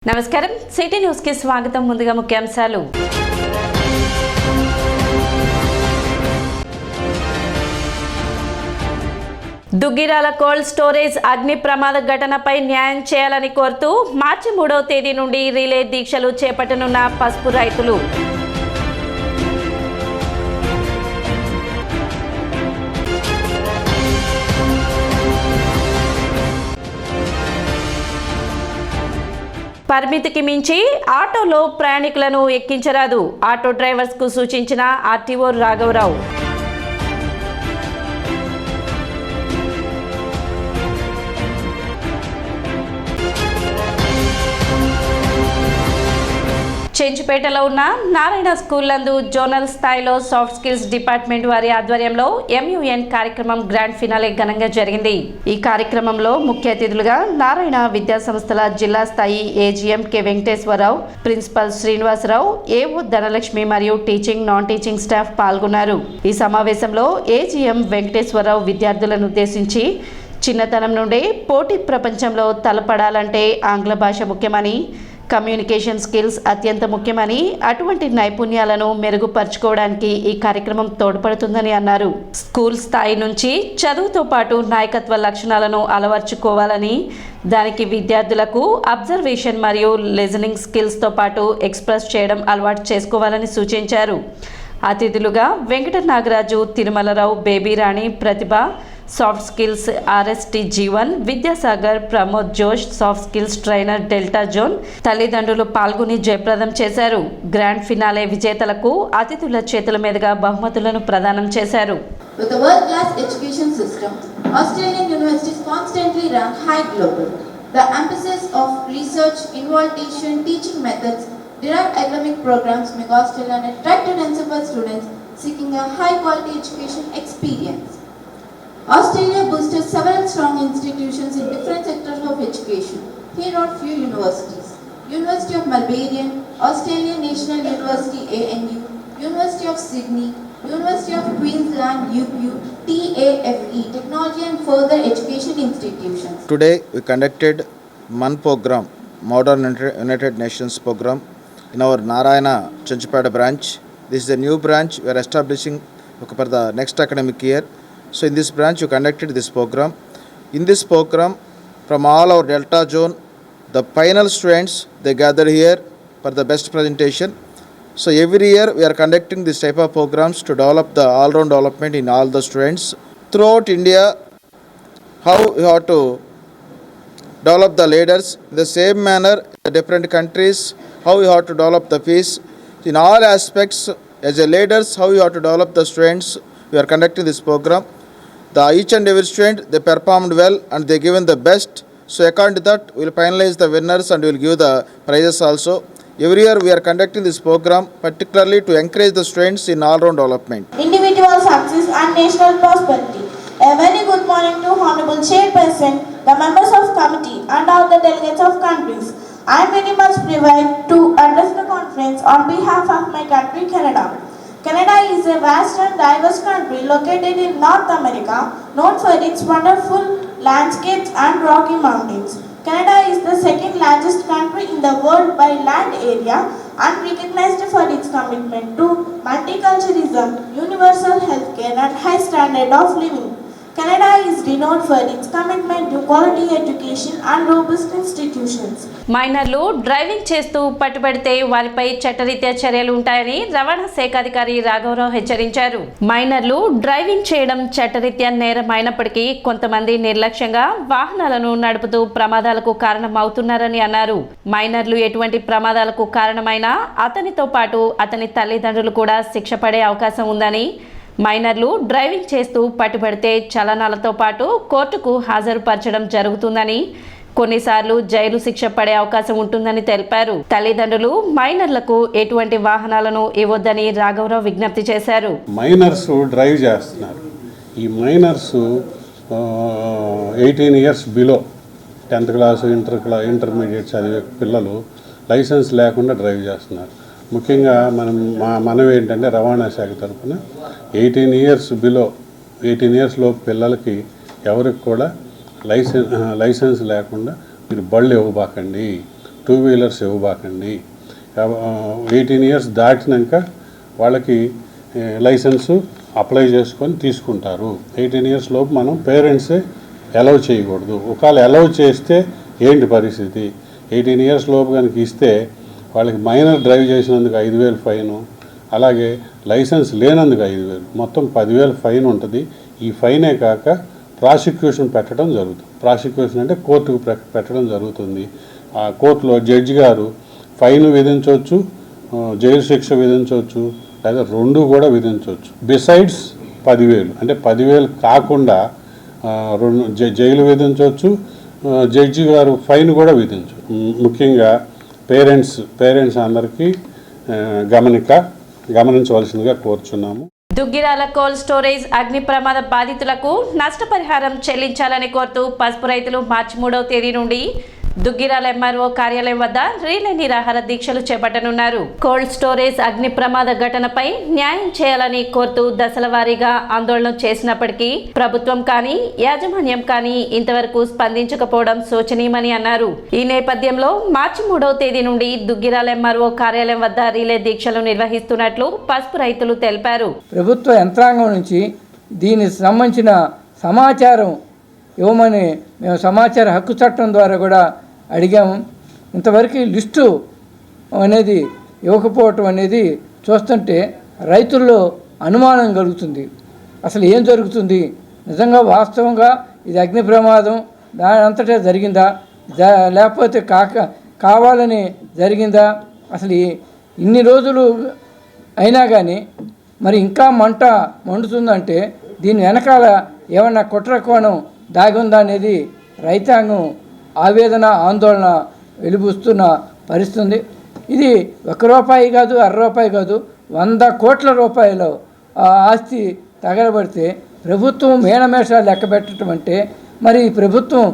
నమస్కారం city news కి స్వాగతం. ముందుగా ముఖ్యాంశాలు. దుగ్గిరాల కోల్డ్ స్టోరేజ్ అగ్ని ప్రమాద ఘటనపై న్యాయం చేయాలని కోరుతూ మార్చి 3వ తేదీ నుండి రిలే దీక్షలు చేపట్టనున్న పసుపు రైతులు. పరిమితికి మించి ఆటోలో ప్రయాణికులను ఎక్కించరాదు. ఆటో డ్రైవర్స్ కు సూచించిన ఆర్టీఓ రాఘవరావు. చెంచుపేటలో ఉన్న నారాయణ స్కూల్ నందు జోనల్ స్థాయిలో సాఫ్ట్ స్కిల్స్ డిపార్ట్మెంట్ వారి ఆధ్వర్యంలో MUN కార్యక్రమం గ్రాండ్ ఫినాలే ఘనంగా జరిగింది. ఈ కార్యక్రమంలో ముఖ్య అతిథులుగా నారాయణ విద్యా సంస్థల జిల్లా స్థాయి AGM K Venkateswararao, principal Srinivasarao, AO Dhanalakshmi మరియు టీచింగ్ నాన్ టీచింగ్ స్టాఫ్ పాల్గొన్నారు. ఈ సమావేశంలో AGM వెంకటేశ్వరరావు విద్యార్థులను ఉద్దేశించి చిన్నతనం నుండే పోటీ ప్రపంచంలో తలపడాలంటే ఆంగ్ల భాష ముఖ్యమని, కమ్యూనికేషన్ స్కిల్స్ అత్యంత ముఖ్యమని, అటువంటి నైపుణ్యాలను మెరుగుపరుచుకోవడానికి ఈ కార్యక్రమం తోడ్పడుతుందని అన్నారు. స్కూల్ స్థాయి నుంచి చదువుతో పాటు నాయకత్వ లక్షణాలను అలవర్చుకోవాలని, దానికి విద్యార్థులకు అబ్జర్వేషన్ మరియు లిజనింగ్ స్కిల్స్తో పాటు ఎక్స్ప్రెస్ చేయడం అలవాటు చేసుకోవాలని సూచించారు. అతిథులుగా Venkata Nagaraju, Tirumalarao, Baby Rani, Pratibha, soft skills RST Jeevan, Vidyasagar, Pramod Josh, soft skills trainer Delta Zone తల్లిదండ్రులు పాల్గొని జయప్రదం చేశారు. గ్రాండ్ ఫినాలే విజేతలకు అతిథుల చేతుల మీదుగా బహుమతులను ప్రదానం చేశారు. With a world-class education system, Australian universities constantly rank high global. The emphasis of research, innovation, teaching methods, derived academic programs make Australia an attractive answer for students seeking a high-quality education experience. Australia boasted several strong institutions in different sectors of education. Here are few universities: University of Melbourne, Australian National University ANU, University of Sydney, University of Queensland UQ, TAFE, Technology and Further Education Institutions. Today we conducted MUN program, Modern United Nations program, in our Narayana Chanchupeta branch. This is a new branch we are establishing for the next academic year. So in this branch you conducted this program. In this program, from all our Delta zone, the final students, they gather here for the best presentation. So every year we are conducting this type of programs to develop the all-round development in all the students. Throughout India, how we have to develop the leaders. In the same manner, the different countries, how we have to develop the peace. In all aspects, as a leaders, how we have to develop the students, we are conducting this program. Each and every student, they performed well and they given the best. So according to that, we will finalize the winners and we will give the prizes also. Every year we are conducting this program particularly to encourage the students in all-round development. Individual success and national prosperity. A very good morning to Honorable Chairperson, the members of committee and all the delegates of countries. I am very much privileged to address the conference on behalf of my country, Canada. Canada is a vast and diverse country located in North America, known for its wonderful landscapes and rocky mountains. Canada is the second largest country in the world by land area and recognized for its commitment to multiculturalism, universal healthcare and high standard of living. Canada is renowned for its commitment to quality education and robust institutions. మైనర్లు driving చేస్తూ పట్టుబడితే వారిపై చట్టరీత్యా చర్యలు ఉంటాయని రవాణా శాఖ అధికారి రాఘవరావు హెచ్చరించారు. మైనర్లు డ్రైవింగ్ చేయడం చట్టరీత్యా నేరం అయినప్పటికీ కొంతమంది నిర్లక్ష్యంగా వాహనాలను నడుపుతూ ప్రమాదాలకు కారణమవుతున్నారని అన్నారు. మైనర్లు ఎటువంటి ప్రమాదాలకు కారణమైనా అతనితో పాటు అతని తల్లిదండ్రులు కూడా శిక్ష పడే అవకాశం ఉందని, మైనర్లు డ్రైవింగ్ చేస్తూ పట్టుబడితే చలనాలతో పాటు కోర్టుకు హాజరుపరచడం జరుగుతుందని, కొన్నిసార్లు జైలు శిక్ష పడే అవకాశం ఉంటుందని తెలిపారు. తల్లిదండ్రులు మైనర్లకు ఎటువంటి వాహనాలను ఇవ్వొద్దని రాఘవరావు విజ్ఞప్తి చేశారు. మైనర్స్ డ్రైవ్ చేస్తున్నారు. ఈ minors 18 years below 10th class intermediate చదివే పిల్లలు లైసెన్స్ లేకుండా డ్రైవ్ చేస్తున్నారు. ముఖ్యంగా మనం ఏంటంటే రవాణా శాఖ తరఫున 18 years బిలో 18 years లోపు పిల్లలకి ఎవరికి కూడా లైసెన్స్ లేకుండా మీరు బళ్ళు ఇవ్వబాకండి. 2 వీలర్స్ ఇవ్వబాకండి. 18 ఇయర్స్ దాటినాక వాళ్ళకి లైసెన్సు అప్లై చేసుకొని తీసుకుంటారు. 18 ఇయర్స్ లోపు మనం పేరెంట్సే అలౌ చేయకూడదు. ఒకవేళ అలౌ చేస్తే ఏంటి పరిస్థితి? 18 ఇయర్స్ లోపు కనుక ఇస్తే వాళ్ళకి మైనర్ డ్రైవ్ చేసినందుకు 5,000 ఫైను, అలాగే లైసెన్స్ లేనందుకు 5,000, మొత్తం 10,000 ఫైన్ ఉంటుంది. ఈ ఫైనే కాక ప్రాసిక్యూషన్ పెట్టడం జరుగుతుంది. ప్రాసిక్యూషన్ అంటే కోర్టుకు పెట్టడం జరుగుతుంది. ఆ కోర్టులో జడ్జి గారు ఫైన్ విధించవచ్చు, జైలు శిక్ష విధించవచ్చు, లేదా 2 కూడా విధించవచ్చు. బిసైడ్స్ 10,000 అంటే 10,000 కాకుండా జైలు విధించవచ్చు, జడ్జి గారు ఫైన్ కూడా విధించవచ్చు. ముఖ్యంగా పేరెంట్స్ అందరికీ గమనించవలసిందిగా కోరుచున్నాము. దుగ్గిరాల కోల్డ్ స్టోరేజ్ అగ్ని ప్రమాద బాధితులకు నష్టపరిహారం చెల్లించాలని కోరుతూ పసుపు రైతులు మార్చి 3వ తేదీ నుండి దుగ్గిరాల ఎంఆర్ఓ కార్యాలయం వద్ద రిలే నిరాహార దీక్షలు చేపట్టనున్నారు. కోల్డ్ స్టోరేజ్ అగ్ని ప్రమాద ఘటనపై న్యాయం చేయాలని కోరుతూ దశల వారీగా ఆందోళన చేసినప్పటికీ ప్రభుత్వం కానీ యాజమాన్యం కానీ ఇంతవరకు స్పందించకపోవడం శోచనీయమని అన్నారు. ఈ నేపథ్యంలో మార్చి 3వ తేదీ నుండి దుగ్గిరాల ఎంఆర్ఓ కార్యాలయం వద్ద రిలే దీక్షలు నిర్వహిస్తున్నట్లు పసుపు రైతులు తెలిపారు. ప్రభుత్వ యంత్రాంగం నుంచి దీనికి సంబంధించిన సమాచారం ఇవ్వమని మేము సమాచార హక్కు చట్టం ద్వారా కూడా అడిగాము. ఇంతవరకు లిస్టు అనేది ఇవ్వకపోవటం అనేది చూస్తుంటే రైతుల్లో అనుమానం కలుగుతుంది. అసలు ఏం జరుగుతుంది? నిజంగా వాస్తవంగా ఇది అగ్ని ప్రమాదం దాని అంతటా జరిగిందా, లేకపోతే కావాలని జరిగిందా? అసలు ఇన్ని రోజులు అయినా కానీ మరి ఇంకా మంట మండుతుందంటే దీని వెనకాల ఏమన్నా కుట్ర కోణం దాగి ఉందా అనేది రైతాంగం ఆవేదన ఆందోళన వెలిబుస్తున్న పరిస్థితి. ఇది ₹1 కాదు, ₹1 కాదు, 100 కోట్ల రూపాయలు ఆస్తి తగలబడితే ప్రభుత్వం మేనమేషాలు లెక్క పెట్టడం అంటే మరి ప్రభుత్వం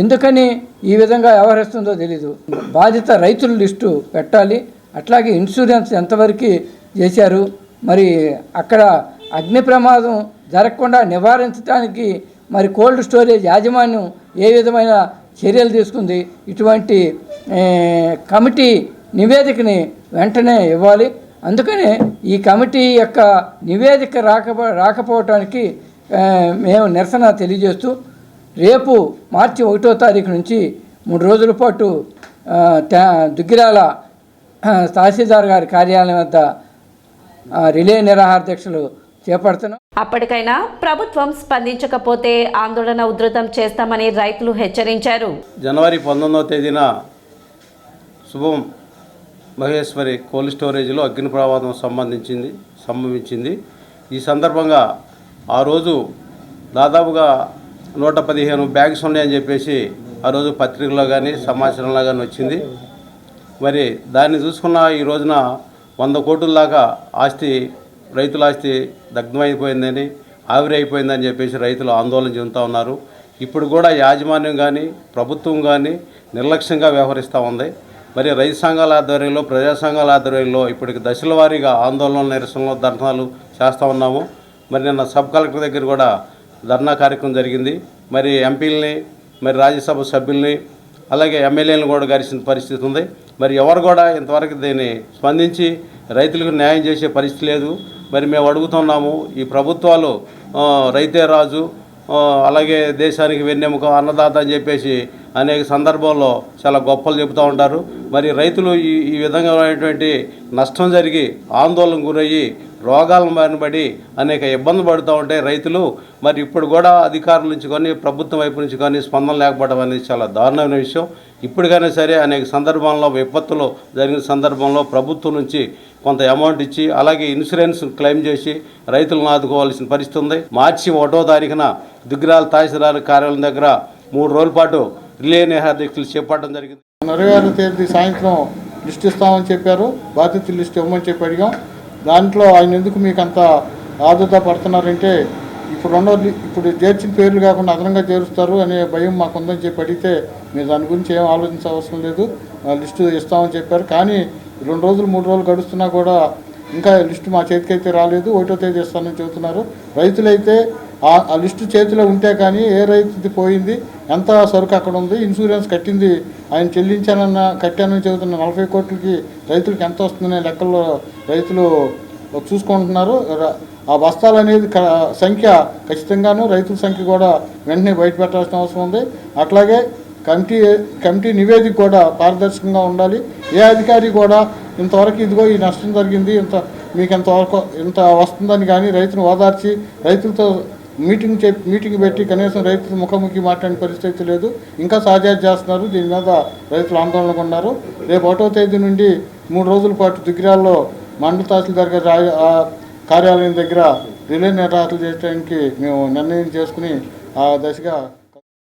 ఎందుకని ఈ విధంగా వ్యవహరిస్తుందో తెలీదు. బాధిత రైతుల లిస్టు పెట్టాలి. అట్లాగే ఇన్సూరెన్స్ ఎంతవరకు చేశారు, మరి అక్కడ అగ్ని ప్రమాదం జరగకుండా నివారించడానికి మరి కోల్డ్ స్టోరేజ్ యాజమాన్యం ఏ విధమైన చర్యలు తీసుకుంది, ఇటువంటి కమిటీ నివేదికని వెంటనే ఇవ్వాలి. అందుకనే ఈ కమిటీ యొక్క నివేదిక రాకపోవటానికి మేము నిరసన తెలియజేస్తూ రేపు మార్చి 1వ తారీఖు నుంచి 3 రోజుల పాటు దుగ్గిరాల తహసీల్దార్ గారి కార్యాలయం వద్ద రిలే నిరాహార దీక్షలు చేపడుతున్నాం. అప్పటికైనా ప్రభుత్వం స్పందించకపోతే ఆందోళన ఉధృతం చేస్తామని రైతులు హెచ్చరించారు. జనవరి 19వ తేదీన శుభం మహేశ్వరి కోల్డ్ స్టోరేజ్లో అగ్ని ప్రమాదం సంభవించింది. ఈ సందర్భంగా ఆ రోజు దాదాపుగా 115 బ్యాగ్స్ ఉన్నాయని చెప్పేసి ఆ రోజు పత్రికల్లో కానీ సమాచారంలో కానీ వచ్చింది. మరి దాన్ని చూసుకున్న ఈ రోజున 100 కోట్ల దాకా రైతుల ఆస్తి దగ్ధమైపోయిందని, ఆవిరైపోయిందని చెప్పేసి రైతులు ఆందోళన చెందుతూ ఉన్నారు. ఇప్పుడు కూడా యాజమాన్యం కానీ ప్రభుత్వం కానీ నిర్లక్ష్యంగా వ్యవహరిస్తూ ఉంది. మరి రైతు సంఘాల ఆధ్వర్యంలో, ప్రజా సంఘాల ఆధ్వర్యంలో ఇప్పటికి దశల వారీగా ఆందోళన, నిరసనలు, ధర్నాలు చేస్తూ ఉన్నాము. మరి నిన్న సబ్ కలెక్టర్ దగ్గర కూడా ధర్నా కార్యక్రమం జరిగింది. మరి ఎంపీలని, మరి రాజ్యసభ సభ్యుల్ని, అలాగే ఎమ్మెల్యేలను కూడా గరిచిన పరిస్థితి ఉంది. మరి ఎవరు కూడా ఇంతవరకు దీన్ని స్పందించి రైతులకు న్యాయం చేసే పరిస్థితి లేదు. మరి మేము అడుగుతున్నాము, ఈ ప్రభుత్వాలు రైతే రాజు, అలాగే దేశానికి వెన్నెముక, అన్నదాత అని చెప్పేసి అనేక సందర్భాల్లో చాలా గొప్పలు చెబుతూ ఉంటారు. మరి రైతులు ఈ విధంగాటువంటి నష్టం జరిగి ఆందోళన గురయ్యి రోగాలను బారినపడి అనేక ఇబ్బందులు పడుతూ ఉంటే రైతులు మరి ఇప్పుడు కూడా అధికారుల నుంచి కానీ ప్రభుత్వం వైపు నుంచి కానీ స్పందన లేకపోవడం అనేది చాలా దారుణమైన విషయం. ఇప్పటికైనా సరే అనేక సందర్భాల్లో విపత్తులు జరిగిన సందర్భంలో ప్రభుత్వం నుంచి కొంత అమౌంట్ ఇచ్చి అలాగే ఇన్సూరెన్స్ క్లెయిమ్ చేసి రైతులను ఆదుకోవాల్సిన పరిస్థితి ఉంది. మార్చి 1వ తారీఖున దుగ్గిరాల తహసీల్దార్ కార్యాలయం దగ్గర 3 రోజుల పాటు రిలే నిరాహార దీక్షలు చేపట్టడం జరిగింది. 26వ తేదీ సాయంత్రం లిస్ట్ ఇస్తామని చెప్పారు. బాధితుల లిస్ట్ ఇవ్వమని చెప్పి అడిగాం. దాంట్లో ఆయన ఎందుకు మీకు అంత ఆదుతా పడుతున్నారంటే ఇప్పుడు చేర్చిన పేర్లు కాకుండా అదనంగా చేరుస్తారు అనే భయం మాకు ఉందని చెప్పి అడిగితే మీరు దాని గురించి ఏం ఆలోచించవసరం లేదు, లిస్టు ఇస్తామని చెప్పారు. కానీ 2 రోజులు 3 రోజులు గడుస్తున్నా కూడా ఇంకా లిస్టు మా చేతికైతే రాలేదు. 1వ తేదీ ఇస్తానని చెబుతున్నారు. రైతులైతే ఆ లిస్టు చేతిలో ఉంటే కానీ ఏ రైతుది పోయింది, ఎంత సరుకు అక్కడ ఉంది, ఇన్సూరెన్స్ కట్టింది ఆయన కట్టానని చెబుతున్న 40 కోట్లకి రైతులకి ఎంత వస్తుందనే లెక్కల్లో రైతులు చూసుకుంటున్నారు. ఆ బస్తాలు అనేది సంఖ్య ఖచ్చితంగాను రైతుల సంఖ్య కూడా వెంటనే బయటపెట్టాల్సిన అవసరం ఉంది. అట్లాగే కమిటీ నివేదిక కూడా పారదర్శకంగా ఉండాలి. ఏ అధికారి కూడా ఇంతవరకు ఇదిగో ఈ నష్టం జరిగింది, మీకు ఇంత వస్తుందని కానీ రైతును ఓదార్చి రైతులతో మీటింగ్ పెట్టి కనీసం రైతులు ముఖాముఖి మాట్లాడిన పరిస్థితి లేదు. ఇంకా సహజాలు చేస్తున్నారు. దీని మీద రైతులు ఆందోళనగా ఉన్నారు. రేపు 1వ తేదీ నుండి 3 రోజుల పాటు దుగ్గిరాల్లో మండల తహసీల్దార్ గారి కార్యాలయం దగ్గర రిలే నిరాహారాలు చేయడానికి మేము నిర్ణయం చేసుకుని ఆ దశగా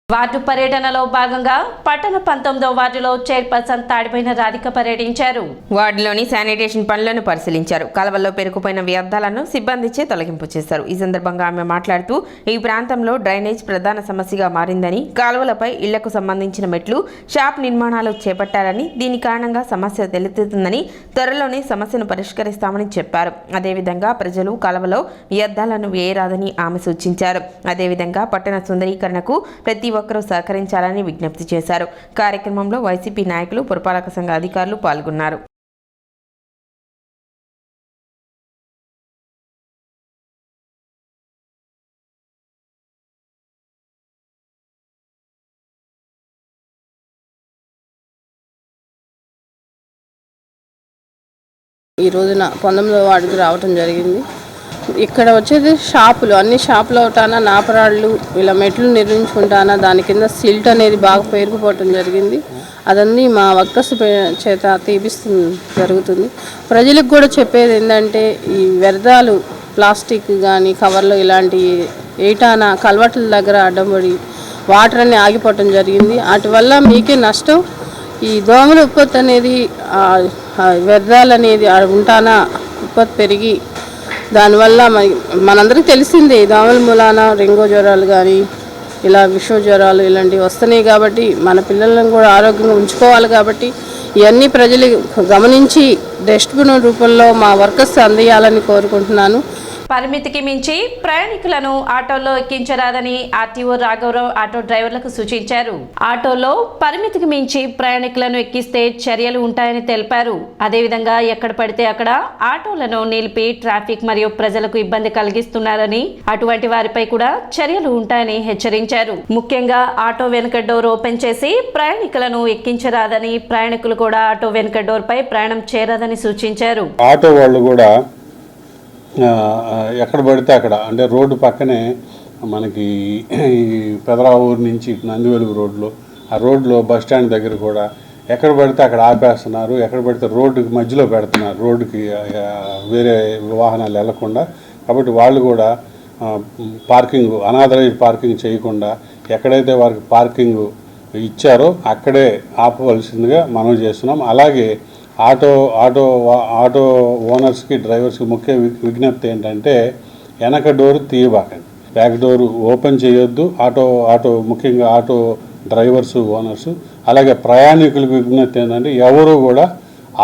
వార్డు పర్యటనలో భాగంగా పట్టణ 19వ వార్డులో చైర్పర్సన్ తాడిపోయిన రాధిక పర్యటించారు. వార్డులోని శానిటేషన్ పనులను పరిశీలించారు. కాలువల్లో పేరుకుపోయిన వ్యర్థాలను సిబ్బందిచే తొలగింపు చేశారు. ఈ సందర్భంగా ఆమె మాట్లాడుతూ ఈ ప్రాంతంలో డ్రైనేజ్ ప్రధాన సమస్యగా మారిందని, కాలువలపై ఇళ్లకు సంబంధించిన మెట్లు, షాప్ నిర్మాణాలు చేపట్టారని, దీని కారణంగా సమస్య తలెత్తుతుందని, త్వరలోనే సమస్యను పరిష్కరిస్తామని చెప్పారు. అదేవిధంగా ప్రజలు కాలువలో వ్యర్థాలను వేయరాదని ఆమె సూచించారు. అదేవిధంగా పట్టణ సుందరీకరణకు ప్రతి ఒక్కరూ సహకరించాలని విజ్ఞప్తి చేశారు. కార్యక్రమంలో వైసీపీ నాయకులు, పురపాలక సంఘ అధికారులు పాల్గొన్నారు. ఈ రోజున 19వ వార్డుకి రావటం జరిగింది. ఇక్కడ వచ్చేది షాపులు, అన్ని షాపులు అవుతానా నాపరాళ్ళు ఇలా మెట్లు నిర్మించుకుంటానా దాని కింద సిల్ట్ అనేది బాగా పేరుకుపోవటం జరిగింది. అదన్నీ మా వర్కర్స్ చేత జరుగుతుంది. ప్రజలకు కూడా చెప్పేది ఏంటంటే ఈ వ్యర్థాలు ప్లాస్టిక్ కానీ కవర్లు ఇలాంటి ఏటానా కలవట్ల దగ్గర అడ్డంపడి వాటర్ అన్ని ఆగిపోవటం జరిగింది. వాటి వల్ల మీకే నష్టం. ఈ దోమల ఉత్పత్తి అనేది వ్యర్థాలు అనేది ఉంటానా ఉత్పత్తి పెరిగి దానివల్ల మనందరికీ తెలిసిందే దోమల మూలాన డెంగూ జ్వరాలు కానీ ఇలా విష జ్వరాలు ఇలాంటివి వస్తున్నాయి. కాబట్టి మన పిల్లలను కూడా ఆరోగ్యంగా ఉంచుకోవాలి. కాబట్టి ఇవన్నీ ప్రజలు గమనించి డస్ట్బిన్ రూపంలో మా వర్కర్స్ అందియాలని కోరుకుంటున్నాను. పరిమితికి మించి ప్రయాణికులను ఆటోలో ఎక్కించరాదని ఆర్టీఓ రాఘవరావు ఆటో డ్రైవర్లకు సూచించారు. ఆటోలో పరిమితికి మించి ప్రయాణికులను ఎక్కిస్తే చర్యలు ఉంటాయని తెలిపారు. అదేవిధంగా ఎక్కడ పడితే అక్కడ ఆటోలను నిలిపి ట్రాఫిక్ మరియు ప్రజలకు ఇబ్బంది కలిగిస్తున్నారని, అటువంటి వారిపై కూడా చర్యలు ఉంటాయని హెచ్చరించారు. ముఖ్యంగా ఆటో వెనుక డోర్ ఓపెన్ చేసి ప్రయాణికులను ఎక్కించరాదని, ప్రయాణికులు కూడా ఆటో వెనుక డోర్ పై ప్రయాణం చేయరాదని సూచించారు. ఆటో వాళ్ళు కూడా ఎక్కడ పడితే అక్కడ అంటే రోడ్డు పక్కనే మనకి పెదరావూరు నుంచి నందివెలుగు రోడ్లో ఆ రోడ్లో బస్ స్టాండ్ దగ్గర కూడా ఎక్కడ పడితే అక్కడ ఆపేస్తున్నారు. ఎక్కడ పడితే రోడ్డుకి మధ్యలో పెడుతున్నారు, రోడ్డుకి వేరే వాహనాలు వెళ్లకుండా. కాబట్టి వాళ్ళు కూడా పార్కింగ్ అనాథరైజ్డ్ పార్కింగ్ చేయకుండా ఎక్కడైతే వారికి పార్కింగ్ ఇచ్చారో అక్కడే ఆపవలసిందిగా మనం చేస్తున్నాం. అలాగే ఆటో ఓనర్స్కి, డ్రైవర్స్కి ముఖ్య విజ్ఞప్తి ఏంటంటే వెనక డోరు తీయబాకండి, బ్యాక్ డోరు ఓపెన్ చేయొద్దు. ముఖ్యంగా ఆటో డ్రైవర్స్, ఓనర్స్, అలాగే ప్రయాణికులకు విజ్ఞప్తి ఏంటంటే ఎవరు కూడా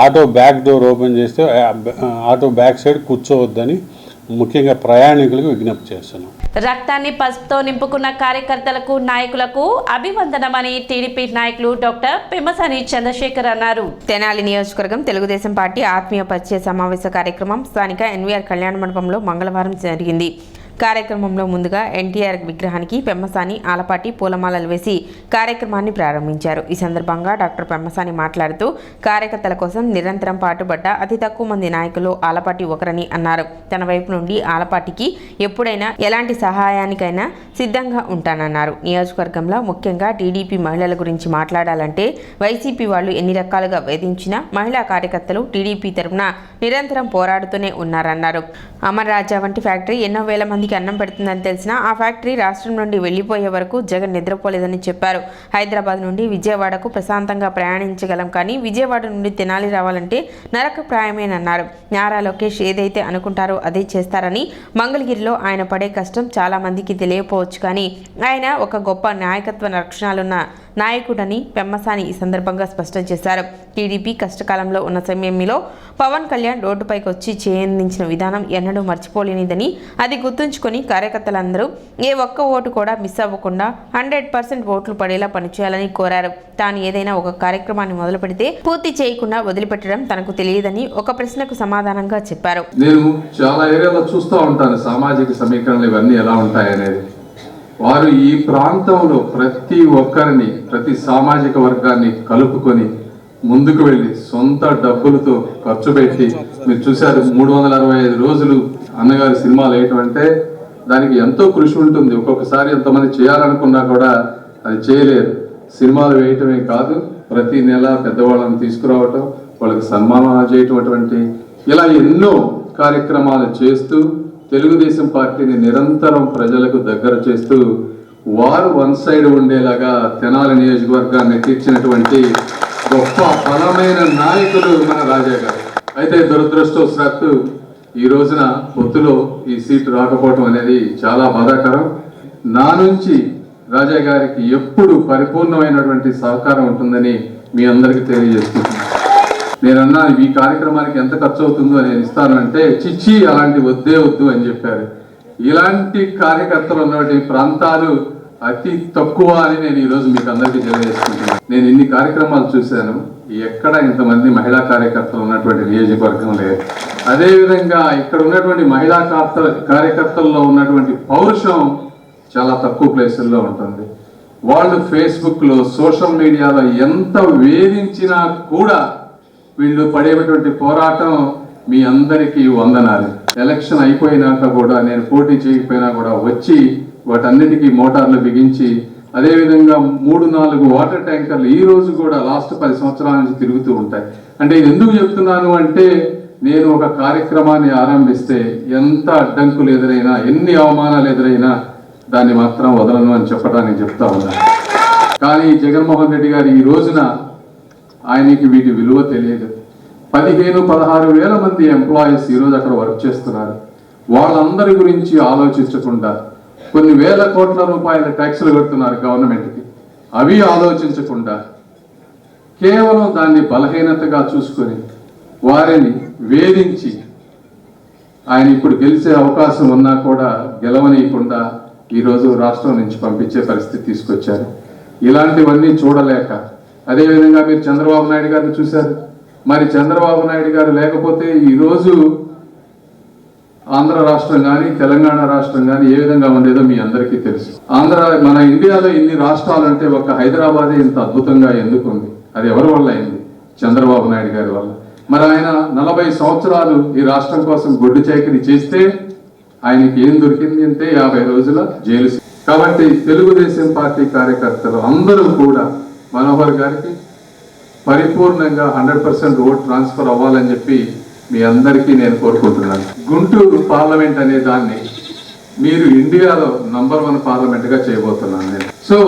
ఆటో బ్యాక్ డోర్ ఓపెన్ చేస్తే ఆటో బ్యాక్ సైడ్ కూర్చోవద్దని ముఖ్యంగా ప్రయాణికులకు విజ్ఞప్తి చేస్తున్నాం. రక్తాన్ని పసుపుతో నింపుకున్న కార్యకర్తలకు, నాయకులకు అభివందనమని టీడీపీ నాయకులు డాక్టర్ పెమ్మసాని చంద్రశేఖర్ అన్నారు. తెనాలి నియోజకవర్గం తెలుగుదేశం పార్టీ ఆత్మీయ పరిచయ సమావేశ కార్యక్రమం స్థానిక ఎన్వీఆర్ కళ్యాణ మండపంలో మంగళవారం జరిగింది. కార్యక్రమంలో ముందుగా ఎన్టీఆర్ విగ్రహానికి పెమ్మసాని, ఆలపాటి పూలమాలలు వేసి కార్యక్రమాన్ని ప్రారంభించారు. ఈ సందర్భంగా డాక్టర్ పెమ్మసాని మాట్లాడుతూ కార్యకర్తల కోసం నిరంతరం పాటుపడ్డ అతి తక్కువ మంది నాయకులు ఆలపాటి ఒకరని అన్నారు. తన వైపు నుండి ఆలపాటికి ఎప్పుడైనా ఎలాంటి సహాయానికైనా సిద్ధంగా ఉంటానన్నారు. నియోజకవర్గంలో ముఖ్యంగా టీడీపీ మహిళల గురించి మాట్లాడాలంటే వైసీపీ వాళ్ళు ఎన్ని రకాలుగా వేధించినా మహిళా కార్యకర్తలు టీడీపీ తరఫున నిరంతరం పోరాడుతూనే ఉన్నారన్నారు. అమర్ రాజా వంటి ఫ్యాక్టరీ ఎన్నో వేల మందికి అన్నం పెడుతుందని తెలిసినా ఆ ఫ్యాక్టరీ రాష్ట్రం నుండి వెళ్లిపోయే వరకు జగన్ నిద్రపోలేదని చెప్పారు. హైదరాబాద్ నుండి విజయవాడకు ప్రశాంతంగా ప్రయాణించగలం, కానీ విజయవాడ నుండి తెనాలి రావాలంటే నరకప్రాయమేనన్నారు. నారా లోకేష్ ఏదైతే అనుకుంటారో అదే చేస్తారని, మంగళగిరిలో ఆయన పడే కష్టం చాలా మందికి తెలియకపోవచ్చు, కానీ ఆయన ఒక గొప్ప నాయకత్వ లక్షణాలున్న నాయకుడని పెమ్మసాని ఈ సందర్భంగా స్పష్టం చేశారు. టీడీపీ కష్టకాలంలో ఉన్న సమయంలో పవన్ కళ్యాణ్ రోడ్డుపైకి వచ్చి చేయందించిన విధానం ఎన్నడూ మర్చిపోలేనిదని, అది గుర్తుంచుకొని కార్యకర్తలందరూ ఏ ఒక్క ఓటు కూడా మిస్ అవ్వకుండా 100% ఓట్లు పడేలా పనిచేయాలని కోరారు. తాను ఏదైనా ఒక కార్యక్రమాన్ని మొదలు పెడితే పూర్తి చేయకుండా వదిలిపెట్టడం తనకు తెలియదని ఒక ప్రశ్నకు సమాధానంగా చెప్పారు. నేను చాలా ఏరియాలో చూస్తూ ఉంటాను సామాజిక సమీకరణలు ఇవన్నీ ఎలా ఉంటాయనేది. వారు ఈ ప్రాంతంలో ప్రతి ఒక్కరిని, ప్రతి సామాజిక వర్గాన్ని కలుపుకొని ముందుకు వెళ్ళి సొంత డబ్బులతో ఖర్చు పెట్టి, మీరు చూశారు 365 రోజులు అన్నగారి సినిమాలు వేయటం అంటే దానికి ఎంతో కృషి ఉంటుంది. ఒక్కొక్కసారి ఎంతమంది చేయాలనుకున్నా కూడా అది చేయలేరు. సినిమాలు వేయటమే కాదు, ప్రతి నెల పెద్దవాళ్ళని తీసుకురావటం, వాళ్ళకి సన్మానాలు చేయటం, అటువంటి ఇలా ఎన్నో కార్యక్రమాలు చేస్తూ తెలుగుదేశం పార్టీని నిరంతరం ప్రజలకు దగ్గర చేస్తూ వారు వన్ సైడ్ ఉండేలాగా తెనాలి నియోజకవర్గాన్ని తీర్చినటువంటి గొప్ప బలమైన నాయకులు మన రాజా గారు. అయితే దురదృష్టవశాత్తు ఈ రోజున పొత్తులో ఈ సీటు రాకపోవటం అనేది చాలా బాధాకరం. నా నుంచి రాజా గారికి ఎప్పుడు పరిపూర్ణమైనటువంటి సహకారం ఉంటుందని మీ అందరికీ తెలియజేస్తున్నాను. నేనన్నా ఈ కార్యక్రమానికి ఎంత ఖర్చు అవుతుందో నేను ఇస్తాను అంటే, చిచ్చి అలాంటి వద్దు అని చెప్పారు. ఇలాంటి కార్యకర్తలు ఉన్నటువంటి ప్రాంతాలు అతి తక్కువ అని నేను ఈరోజు మీకు అందరికీ తెలియజేసుకుంటున్నాను. నేను ఇన్ని కార్యక్రమాలు చూశాను, ఎక్కడ ఇంతమంది మహిళా కార్యకర్తలు ఉన్నటువంటి నియోజకవర్గం లేదు. అదేవిధంగా ఇక్కడ ఉన్నటువంటి మహిళా కార్యకర్తల్లో ఉన్నటువంటి పౌరుషం చాలా తక్కువ ప్లేసుల్లో ఉంటుంది. వాళ్ళు ఫేస్బుక్లో, సోషల్ మీడియాలో ఎంత వేధించినా కూడా వీళ్ళు పడేటువంటి పోరాటం మీ అందరికీ వందనాలు. ఎలక్షన్ అయిపోయినాక కూడా, నేను పోటీ చేయకపోయినా కూడా వచ్చి వాటన్నిటికీ మోటార్లు బిగించి, అదేవిధంగా 3-4 వాటర్ ట్యాంకర్లు ఈ రోజు కూడా లాస్ట్ 10 సంవత్సరాల నుంచి తిరుగుతూ ఉంటాయి. అంటే ఇది ఎందుకు చెప్తున్నాను అంటే, నేను ఒక కార్యక్రమాన్ని ఆరంభిస్తే ఎంత అడ్డంకులు ఎదురైనా, ఎన్ని అవమానాలు ఎదురైనా దాన్ని మాత్రం వదలను అని చెప్పడానికి చెప్తా ఉన్నాను. కానీ జగన్మోహన్ రెడ్డి గారు ఈ రోజున ఆయనకి వీటి విలువ తెలియదు. 15-16 వేల మంది ఎంప్లాయీస్ ఈరోజు అక్కడ వర్క్ చేస్తున్నారు. వాళ్ళందరి గురించి ఆలోచించకుండా కొన్ని వేల కోట్ల రూపాయల ట్యాక్సులు కడుతున్నారు గవర్నమెంట్కి. అవి ఆలోచించకుండా కేవలం దాన్ని బలహీనతగా చూసుకొని వారిని వేధించి, ఆయన ఇప్పుడు గెలిచే అవకాశం ఉన్నా కూడా గెలవనీయకుండా ఈరోజు రాష్ట్రం నుంచి పంపించే పరిస్థితి తీసుకొచ్చారు. ఇలాంటివన్నీ చూడలేక, అదేవిధంగా మీరు చంద్రబాబు నాయుడు గారిని చూశారు. మరి చంద్రబాబు నాయుడు గారు లేకపోతే ఈరోజు ఆంధ్ర రాష్ట్రం కానీ తెలంగాణ రాష్ట్రం కానీ ఏ విధంగా ఉండేదో మీ అందరికీ తెలుసు. మన ఇండియాలో ఇన్ని రాష్ట్రాలు అంటే ఒక హైదరాబాదే ఇంత అద్భుతంగా ఎందుకు ఉంది? అది ఎవరి వల్ల అయింది? చంద్రబాబు నాయుడు గారి వల్ల. మరి ఆయన 40 సంవత్సరాలు ఈ రాష్ట్రం కోసం గొడ్డు చాకిరీ చేస్తే ఆయనకి ఏం దొరికింది అంటే 50 రోజుల జైలు. కాబట్టి తెలుగుదేశం పార్టీ కార్యకర్తలు అందరూ కూడా మనోహర్ గారికి పరిపూర్ణంగా 100% ఓట్ ట్రాన్స్ఫర్ అవ్వాలని చెప్పి మీ అందరికీ నేను కోరుకుంటున్నాను. గుంటూరు పార్లమెంట్ అనే దాన్ని మీరు ఇండియాలో నంబర్ 1 పార్లమెంట్గా చేయబోతున్నాను నేను. సో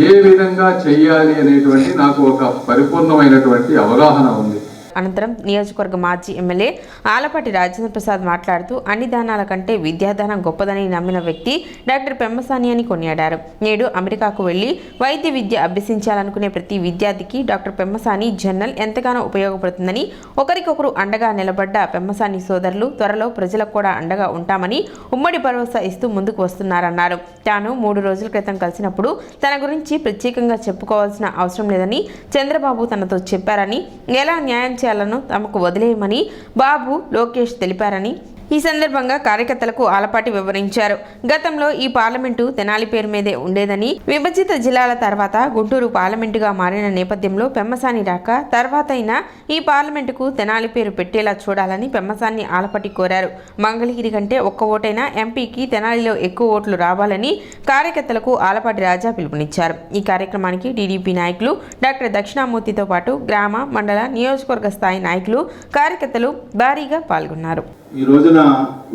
ఏ విధంగా చెయ్యాలి అనేటువంటి నాకు ఒక పరిపూర్ణమైనటువంటి అవగాహన ఉంది. అనంతరం నియోజకవర్గ మాజీ ఎమ్మెల్యే ఆలపాటి రాజేంద్ర ప్రసాద్ మాట్లాడుతూ అన్ని దానాల కంటే విద్యాదానం గొప్పదని నమ్మిన వ్యక్తి డాక్టర్ పెమ్మసాని అని కొనియాడారు. నేడు అమెరికాకు వెళ్లి వైద్య విద్య అభ్యసించాలనుకునే ప్రతి విద్యార్థికి డాక్టర్ పెమ్మసాని జర్నల్ ఎంతగానో ఉపయోగపడుతుందని, ఒకరికొకరు అండగా నిలబడ్డ పెమ్మసాని సోదరులు త్వరలో ప్రజలకు కూడా అండగా ఉంటామని ఉమ్మడి భరోసా ఇస్తూ ముందుకు వస్తున్నారన్నారు. తాను 3 రోజుల క్రితం కలిసినప్పుడు తన గురించి ప్రత్యేకంగా చెప్పుకోవాల్సిన అవసరం లేదని చంద్రబాబు తనతో చెప్పారని, ఎలా న్యాయం చేయాలను తమకు వదిలేయమని బాబు లోకేష్ తెలిపారని ఈ సందర్భంగా కార్యకర్తలకు ఆలపాటి వివరించారు. గతంలో ఈ పార్లమెంటు తెనాలి పేరు మీదే ఉండేదని, విభజిత జిల్లాల తర్వాత గుంటూరు పార్లమెంటుగా మారిన నేపథ్యంలో పెమ్మసాని రాక తర్వాతైనా ఈ పార్లమెంటుకు తెనాలి పేరు పెట్టేలా చూడాలని పెమ్మసాని ఆలపాటి కోరారు. మంగళగిరి కంటే ఒక్క ఓటైనా ఎంపీకి తెనాలిలో ఎక్కువ ఓట్లు రావాలని కార్యకర్తలకు ఆలపాటి రాజా పిలుపునిచ్చారు. ఈ కార్యక్రమానికి టీడీపీ నాయకులు డాక్టర్ దక్షిణామూర్తితో పాటు గ్రామ, మండల, నియోజకవర్గ స్థాయి నాయకులు, కార్యకర్తలు భారీగా పాల్గొన్నారు. ఈ రోజున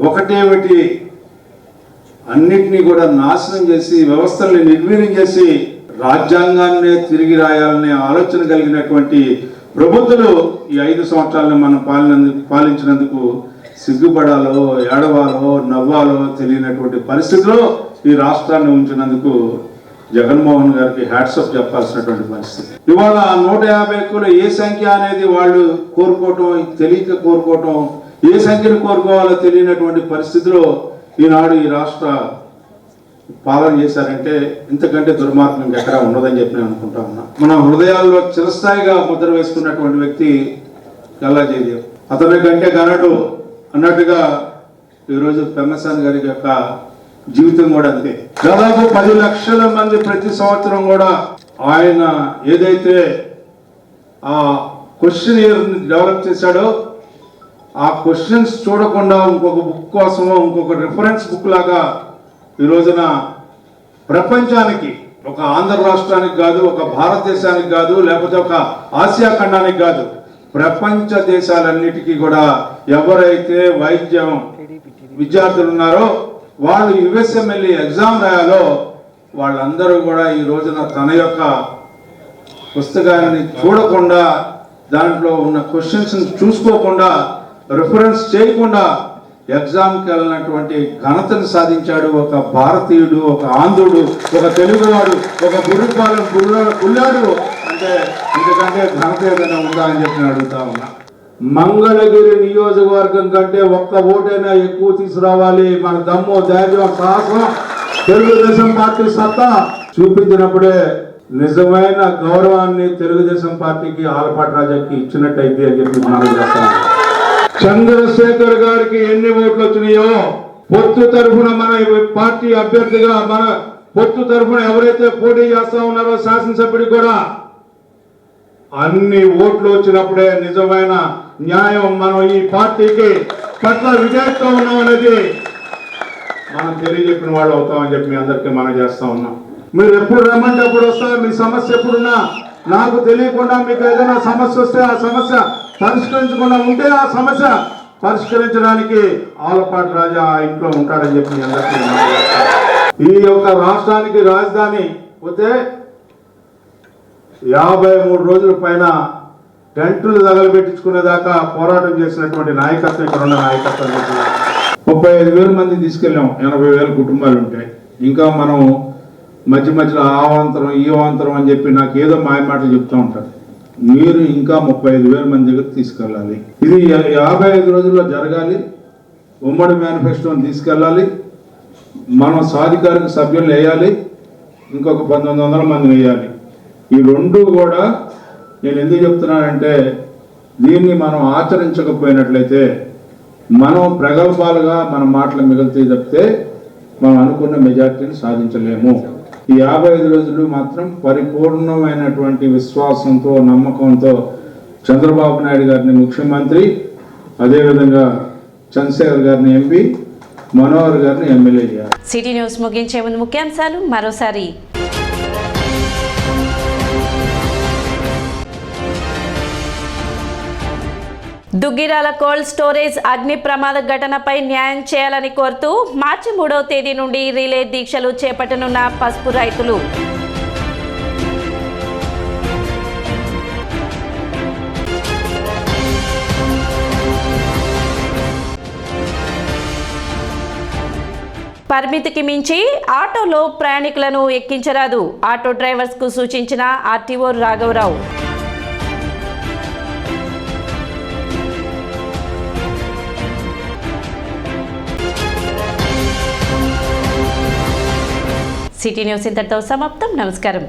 ఒకటి అన్నిటినీ కూడా నాశనం చేసి, వ్యవస్థల్ని నిర్వీర్యం చేసి రాజ్యాంగాన్ని తిరిగి రాయాలనే ఆలోచన కలిగినటువంటి ప్రభుత్వాలు ఈ 5 సంవత్సరాలను మనం పాలించినందుకు సిగ్గుపడాలో, ఏడవాలో, నవ్వాలో తెలియనటువంటి పరిస్థితిలో ఈ రాష్ట్రాన్ని ఉంచినందుకు జగన్మోహన్ గారికి హ్యాట్సప్ చెప్పాల్సినటువంటి పరిస్థితి. ఇవాళ 150 ఎక్కువలో ఏ సంఖ్య అనేది వాళ్ళు కోరుకోవటం, తెలియక కోరుకోవటం, ఏ సంఖ్యను కోరుకోవాలో తెలియనటువంటి పరిస్థితిలో ఈనాడు ఈ రాష్ట్ర పాలన చేశారంటే ఇంతకంటే దుర్మార్గం ఇంకెక్కడా ఉండదని చెప్పి నేను అనుకుంటా ఉన్నా. మన హృదయాల్లో చిరస్థాయిగా ముద్ర వేసుకున్నటువంటి వ్యక్తి గల్లా జయదేవ్. అతని కంటే గనడు అన్నట్టుగా ఈరోజు పెమ్మసాని గారి యొక్క జీవితం కూడా అంతే. దాదాపు 10 లక్షల మంది ప్రతి సంవత్సరం కూడా ఆయన ఏదైతే ఆ క్వశ్చన్ డెవలప్ చేశాడో ఆ క్వశ్చన్స్ చూడకుండా ఇంకొక బుక్ కోసమో ఇంకొక రిఫరెన్స్ బుక్ లాగా ఈ రోజున ప్రపంచానికి, ఒక ఆంధ్ర రాష్ట్రానికి కాదు, ఒక భారతదేశానికి కాదు, లేకపోతే ఒక ఆసియా ఖండానికి కాదు, ప్రపంచ దేశాలన్నిటికీ కూడా ఎవరైతే వైద్యం విద్యార్థులు ఉన్నారో వాళ్ళు యుఎస్ఎంఎల్ఈ ఎగ్జామ్ రాయాలో వాళ్ళందరూ కూడా ఈ రోజున తన యొక్క పుస్తకాన్ని చూడకుండా, దాంట్లో ఉన్న క్వశ్చన్స్ చూసుకోకుండా, రిఫరెన్స్ చేయకుండా ఎగ్జామ్కి వెళ్ళినటువంటి ఘనతను సాధించాడు ఒక భారతీయుడు, ఒక ఆంధ్రుడు, ఒక తెలుగువాడు, ఒక బుర్రిపాలెం పుల్లాడు. అంటే ఇంతకంటే ఘనత ఏదైనా ఉందా అని చెప్పి నేను అడుగుతా ఉన్నా. మంగళగిరి నియోజకవర్గం కంటే ఒక్క ఓటైనా ఎక్కువ తీసుకురావాలి. మన దమ్ము, ధైర్యం, సాహసం తెలుగుదేశం పార్టీ సత్తా చూపించినప్పుడే నిజమైన గౌరవాన్ని తెలుగుదేశం పార్టీకి, ఆలపాటి రాజాకి ఇచ్చినట్టయితే అని చెప్పి మనం చేస్తాం. చంద్రశేఖర్ గారికి ఎన్ని ఓట్లు వచ్చినాయో పొత్తు తరఫున మన పార్టీ అభ్యర్థిగా, మన పొత్తు తరఫున ఎవరైతే పోటీ చేస్తా ఉన్నారో శాసనసభ్యుడికి కూడా అన్ని ఓట్లు వచ్చినప్పుడే నిజమైన న్యాయం, మనం ఈ పార్టీకి పట్ల విజయంతో ఉన్నాం అనేది మనం తెలియజెప్పిన వాళ్ళు అవుతామని చెప్పి మీ అందరికీ మనం చేస్తా ఉన్నాం. మీరు ఎప్పుడు రమ్మంటే అప్పుడు వస్తా. మీ సమస్య ఎప్పుడున్నా నాకు తెలియకుండా మీకు ఏదైనా సమస్య వస్తే ఆ సమస్య పరిష్కరించకుండా ఉంటే ఆ సమస్య పరిష్కరించడానికి ఆలపాటి రాజా ఆ ఇంట్లో ఉంటాడని చెప్పి మీ అందరికీ ఈ యొక్క రాష్ట్రానికి రాజధాని పోతే 53 రోజుల పైన టెంట్లు తగలబెట్టించుకునేదాకా పోరాటం చేసినటువంటి నాయకత్వం ఇక్కడ ఉన్న నాయకత్వం. 35,000 మంది తీసుకెళ్ళాం. 80,000 కుటుంబాలు ఉంటాయి. ఇంకా మనం మధ్య మధ్యలో ఆ అవాంతరం ఈ అవాంతరం అని చెప్పి నాకు ఏదో మాయమాటలు చెప్తూ ఉంటారు. మీరు ఇంకా 35,000 మంది దగ్గర తీసుకెళ్ళాలి. ఇది 55 రోజుల్లో జరగాలి. ఉమ్మడి మేనిఫెస్టోని తీసుకెళ్ళాలి. మనం సాధికారిక సభ్యులు వేయాలి. ఇంకొక 1900 మందిని వేయాలి. ఈ రెండు కూడా నేను ఎందుకు చెప్తున్నానంటే దీన్ని మనం ఆచరించకపోయినట్లయితే మనం ప్రగల్భాలుగా మన మాటలు మిగులుతాయి తప్పితే మనం అనుకున్న మెజార్టీని సాధించలేము. ఈ 55 రోజులు మాత్రం పరిపూర్ణమైనటువంటి విశ్వాసంతో, నమ్మకంతో చంద్రబాబు నాయుడు గారిని ముఖ్యమంత్రి, అదేవిధంగా చంద్రశేఖర్ గారిని ఎంపీ, మనోహర్ గారిని ఎమ్మెల్యే చేయాలి. సిటీ న్యూస్ ముగించే ముందు ముఖ్యాంశాలు మరోసారి. దుగ్గిరాల కోల్డ్ స్టోరేజ్ అగ్ని ప్రమాద ఘటనపై న్యాయం చేయాలని కోరుతూ మార్చి 3వ తేదీ నుండి రిలే దీక్షలు చేపట్టనున్న పసుపు రైతులు. పరిమితికి మించి ఆటోలో ప్రయాణికులను ఎక్కించరాదు, ఆటో డ్రైవర్స్కు సూచించిన ఆర్టీఓ రాఘవరావు. సిటీ న్యూస్ ఇంతటితో సమాప్తం. నమస్కారం.